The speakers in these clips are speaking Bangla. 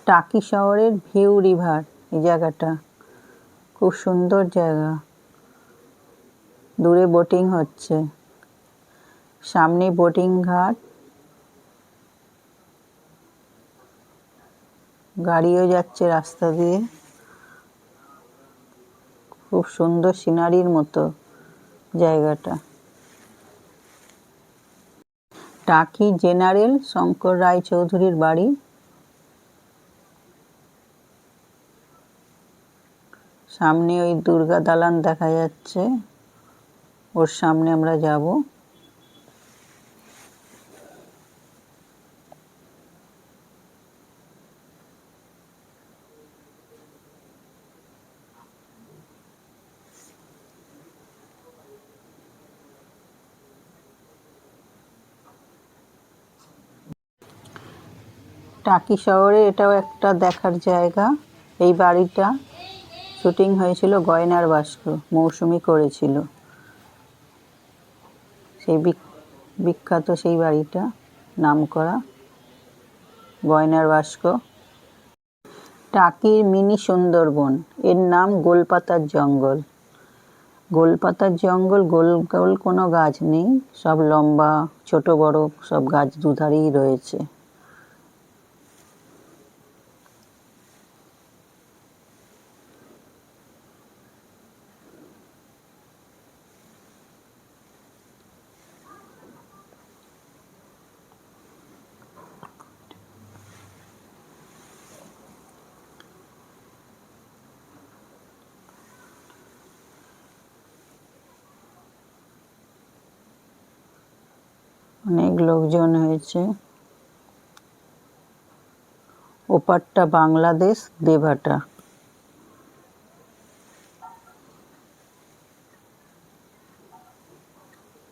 টাকি শহরের ভিউ রিভার, এই জায়গাটা খুব সুন্দর জায়গা। দূরে বোটিং হচ্ছে, সামনে বোটিং ঘাট, গাড়িও যাচ্ছে রাস্তা দিয়ে। খুব সুন্দর সিনারির মতো জায়গাটা। টাকি জেনারেল শঙ্কর রায়চৌধুরীর বাড়ি। সামনে ওই দুর্গা দালান দেখা যাচ্ছে, ওর সামনে আমরা যাব। টাকি শহরে এটাও একটা দেখার জায়গা। এই বাড়িটা শুটিং হয়েছিল গয়নার বাস্ক, মৌসুমী করেছিল। সেই বিখ্যাত সেই বাড়িটা, নামকরা গয়নার বাস্ক। টাকির মিনি সুন্দরবন, এর নাম গোলপাতার জঙ্গল। গোলপাতার জঙ্গল, গোল গোল কোনো গাছ নেই, সব লম্বা ছোট বড় সব গাছ দুধারেই রয়েছে। অনেক লোকজন হয়েছে। ওপারটা বাংলাদেশ, দেভাটা।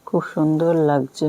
খুব সুন্দর লাগছে।